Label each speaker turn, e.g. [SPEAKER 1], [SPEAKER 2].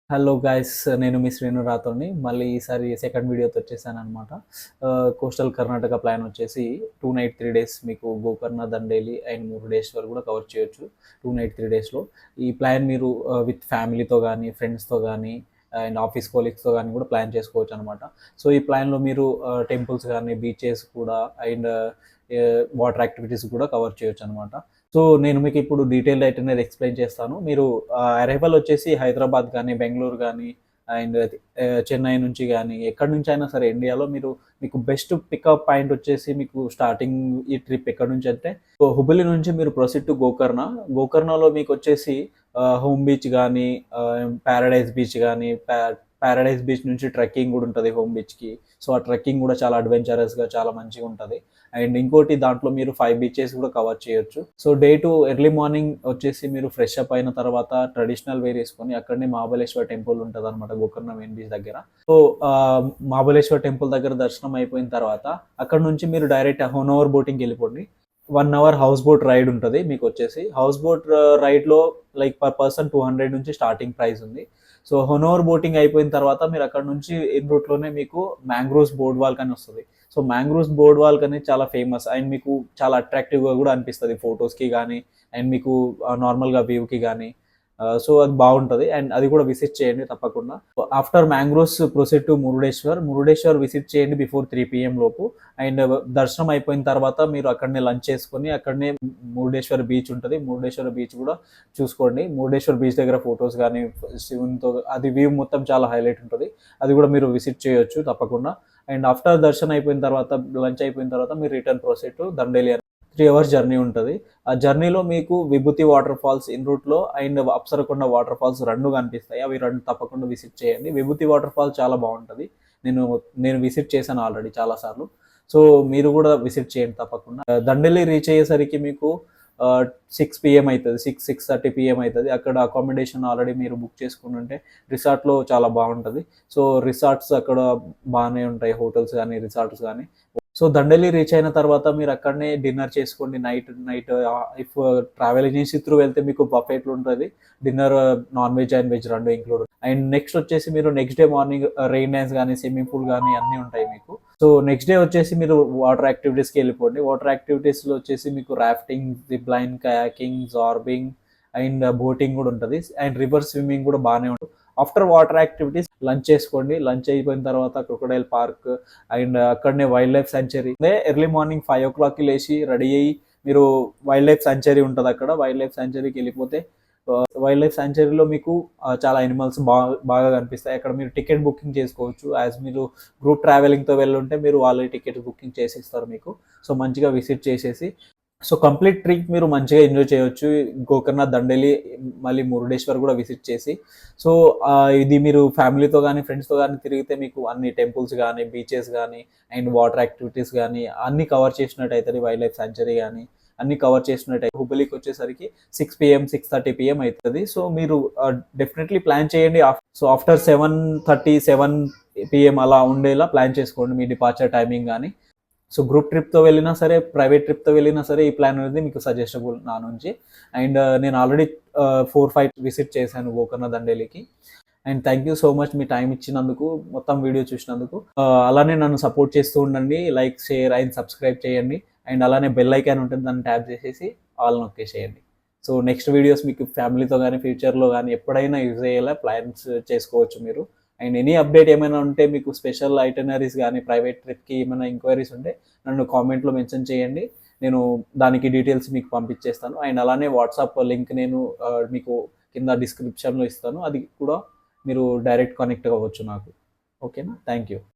[SPEAKER 1] Hello guys, నేను మీ శ్రీను రాథోడ్‌ని. మళ్ళీ ఈసారి సెకండ్ వీడియోతో వచ్చేసాననమాట. కోస్టల్ కర్ణాటక ప్లాన్ వచ్చేసి 2 నైట్ 3 డేస్ మీకు గోకర్ణ, దండేలి అండ్ మురుడేశ్వర్ కూడా కవర్ చేయొచ్చు. 2 నైట్ 3 డేస్‌లో. ఈ ప్లాన్ మీరు విత్ ఫ్యామిలీతో గానీ, ఫ్రెండ్స్‌తో గానీ అండ్ ఆఫీస్ కొలీగ్స్‌తో గానీ కూడా ప్లాన్ చేసుకోవచ్చనమాట. సో, ఈ ప్లాన్‌లో మీరు టెంపుల్స్ గానీ, బీచెస్ కూడా అండ్ వాటర్ యాక్టివిటీస్ కూడా కవర్ చేయొచ్చనమాట. సో, నేను మీకిప్పుడు డీటెయిల్డ్ ఐటినరీ ఎక్స్‌ప్లెయిన్ చేస్తాను. మీరు అరైవల్ వచ్చేసి హైదరాబాద్ గానీ, బెంగుళూరు గానీ అండ్ చెన్నై నుంచి గానీ, ఎక్కడి నుంచైనా సరే ఇండియాలో మీకు బెస్ట్ పికప్ పాయింట్ వచ్చేసి మీకు స్టార్టింగ్ ఈ ట్రిప్ ఎక్కడి నుంచంటే హుబులి నుంచి మీరు ప్రొసీడ్ టు గోకర్ణ. గోకర్ణలో మీకొచ్చేసి హోమ్ బీచ్ గానీ, పారడైజ్ బీచ్ గానీ, పారడైజ్ బీచ్ నుంచి ట్రెక్కింగ్ గూడా ఉంటది హోమ్ బీచ్‌కి. సో, ఆ ట్రెక్కింగ్ గూడా చాలా అడ్వెంచరస్‌గా చాలా మంచిగుంటది. అండ్ ఇంకోటి దాంట్లో మీరు 5 బీచెస్ కూడా కవర్ చేయొచ్చు. సో, డే 2 ఎర్లీ మార్నింగ్ వచ్చేసి మీరు ఫ్రెష్ అప్ అయిన తర్వాత ట్రెడిషనల్ వేర్ ఏసుకొని అక్కడనే మహాబలేశ్వర్ టెంపుల్ ఉంటదనమాట గోకర్ణ మెయిన్ బీచ్ దగ్గర. సో, మహాబలేశ్వర్ టెంపుల్ దగ్గర దర్శనం అయిపోయిన తర్వాత అక్కడ నుంచి మీరు డైరెక్ట్ హోనోవర్ బోటింగ్‌కెళ్ళిపోండి. 1 అవర్ హౌస్ బోట్ రైడ్ ఉంటది మీకొచ్చేసి. హౌస్ బోట్ రైడ్‌లో లైక్ పర్ పర్సన్ 200 నుంచి స్టార్టింగ్ ప్రైస్ ఉంది. సో, హొనోవర్ బోటింగ్ అయిపోయిన తర్వాత మీరు అక్కడ నుంచి ఇన్ రూట్‌లోనే మీకు మ్యాంగ్రోవ్స్ బోర్డ్ వాక్ అని వస్తది. సో, మ్యాంగ్రోవ్స్ బోర్డ్ వాక్ అనేది చాలా ఫేమస్ అండ్ మీకు చాలా అట్రాక్టివ్‌గా కూడా అనిపిస్తది ఫోటోస్‌కి గానీ అండ్ మీకు నార్మల్‌గా వ్యూకి గానీ. సో, అది బావుంటది అండ్ అది కూడా విజిట్ చేయండి తప్పకుండా. After mangroves proceed to Murudeshwar. Murudeshwar visit చేయండి బిఫోర్ 3 పీఎం లోపు. అండ్ దర్శనం అయిపోయిన తర్వాత మీరు అక్కడనే లంచ్ చేసుకొని అక్కడనే మురుడేశ్వర్ బీచ్ ఉంటది. మురుడేశ్వర్ బీచ్ కూడా చూసుకోండి. మురుడేశ్వర్ బీచ్ దగ్గర ఫోటోస్ గానీ, శివునితో అది వ్యూ మొత్తం చాలా హైలైట్ ఉంటది. అది కూడా మీరు విజిట్ చేయొచ్చు తప్పకుండా. అండ్ ఆఫ్టర్ దర్శనం అయిపోయిన తర్వాత, లంచ్ అయిపోయిన తర్వాత మీరు return proceed to Dandeli. 3 hours journey ఉంటది. ఆ జర్నీలో మీకు విభూతి వాటర్ ఫాల్స్ ఇన్ రూట్‌లో అండ్ అప్సరకొండ వాటర్ ఫాల్స్ 2 కనిపిస్తాయి. అవి 2 తప్పకుండా విజిట్ చేయండి. విభూతి వాటర్ ఫాల్ చాలా బావుంటది. నేను నేను విజిట్ చేశాను ఆల్రెడీ చాలా సార్లు. సో, మీరు కూడా విజిట్ చేయండి తప్పకుండా. దండేలి రీచ్ అయ్యేసరికి మీకు 6 పీఎం అయితది. 6:30 పీఎం అయితది. అక్కడ అకామిడేషన్ ఆల్రెడీ మీరు బుక్ చేసుకునుంటే రిసార్ట్‌లో చాలా బావుంటది. సో, రిసార్ట్స్ అక్కడ బానే ఉంటాయి. హోటల్స్ గానీ, రిసార్ట్స్ గానీ. సో, దండేలి రీచ్ అయిన తర్వాత మీరు అక్కడనే డిన్నర్ చేసుకోండి. Night night if travel agency through వెళ్తే మీకు బఫెట్లు ఉంటది. Dinner non veg and veg 2 include. And next వచ్చేసి మీరు next day morning rain dance గానీ, స్విమ్మింగ్ పూల్ గానీ అన్నీ ఉంటాయి మీకు. సో, నెక్స్ట్ డే వచ్చేసి మీరు వాటర్ యాక్టివిటీస్‌కి వెళ్ళిపోండి. వాటర్ యాక్టివిటీస్‌లో వచ్చేసి మీకు rafting, zip line, kayaking, zorbing and boating కూడా ఉంటది. అండ్ రివర్ స్విమ్మింగ్ కూడా బానే ఉంటది. ఆఫ్టర్ వాటర్ యాక్టివిటీస్ లంచ్ చేసుకోండి. లంచ్ అయిపోయిన తర్వాత క్రొకొడైల్ పార్క్ అండ్ అక్కడనే wildlife sanctuary. Early morning 5:00కి లేచి రెడీ అయ్యి మీరు వైల్డ్ లైఫ్ సాంక్చురీ ఉంటది అక్కడ. వైల్డ్ లైఫ్ సాంక్చురీకి వెళ్ళిపోతే వైల్డ్ లైఫ్ సాంక్చురీలో మీకు చాలా యానిమల్స్ బాగా కనిపిస్తాయి. అక్కడ మీరు టికెట్ బుకింగ్ చేసుకోవచ్చు. యాజ్ మీరు గ్రూప్ ట్రావెలింగ్‌తో వెళ్ళుంటే మీరు వాళ్ళే టికెట్ బుకింగ్ చేసిస్తారు మీకు. సో, మంచిగా విజిట్ చేసేసి సో, కంప్లీట్ ట్రిప్ మీరు మంచిగా ఎంజాయ్ చేయొచ్చు. గోకర్ణ, దండేలి మళ్ళీ మురుడేశ్వర్ కూడా విజిట్ చేసి. సో, ఇది మీరు ఫ్యామిలీతో గానీ, ఫ్రెండ్స్‌తో గానీ తిరిగితే మీకు అన్ని టెంపుల్స్ గానీ, బీచెస్ గానీ అండ్ వాటర్ యాక్టివిటీస్ గానీ అన్నీ కవర్ చేసినట్టయితది. వైల్డ్ లైఫ్ సాంక్చురీ గానీ అన్నీ కవర్ చేసినట్టయితే హుబలీకి వచ్చేసరికి 6 పీఎం, 6:30 పీఎం అయితది. సో, మీరు డెఫినెట్‌లీ ప్లాన్ చేయండి. సో, ఆఫ్టర్ 7:30, 7 పీఎం అలా ఉండేలా ప్లాన్ చేసుకోండి మీ డిపార్చర్ టైమింగ్ గానీ. సో, గ్రూప్ ట్రిప్‌తో వెళ్ళినా సరే, ప్రైవేట్ ట్రిప్‌తో వెళ్ళినా సరే ఈ ప్లాన్ అనేది మీకు సజెస్టబుల్ నా నుంచి. అండ్ నేను ఆల్రెడీ 4, 5 విజిట్ చేశాను గోకర్ణ, దండేలికి. And thank you so much మీ టైమ్ ఇచ్చినందుకు, మొత్తం వీడియో చూసినందుకు. అలానే నన్ను సపోర్ట్ చేస్తూ ఉండండి. లైక్, షేర్ అండ్ సబ్స్క్రైబ్ చేయండి. అండ్ అలానే బెల్ ఐకాన్ ఉంటుంది. దాన్ని ట్యాప్ చేసేసి ఆల్ నొక్కేసేయండి. సో, నెక్స్ట్ వీడియోస్ మీకు ఫ్యామిలీతో గానీ, ఫ్యూచర్‌లో గానీ ఎప్పుడైనా యూజ్ అయ్యేలా ప్లాన్స్ చేసుకోవచ్చు మీరు. అండ్ ఎనీ అప్డేట్ ఏమైనా ఉంటే మీకు స్పెషల్ ఐటినరీస్ గానీ, ప్రైవేట్ ట్రిప్‌కి ఏమైనా ఎంక్వైరీస్ ఉంటే నన్ను కామెంట్‌లో మెన్షన్ చేయండి. నేను దానికి డీటెయిల్స్ మీకు పంపించేస్తాను. అండ్ అలానే వాట్సాప్ లింక్ నేను మీకు కింద డిస్క్రిప్షన్‌లో ఇస్తాను. అది కూడా మీరు డైరెక్ట్ కనెక్ట్ అవ్వచ్చు నాకు. ఓకేనా? Thank you.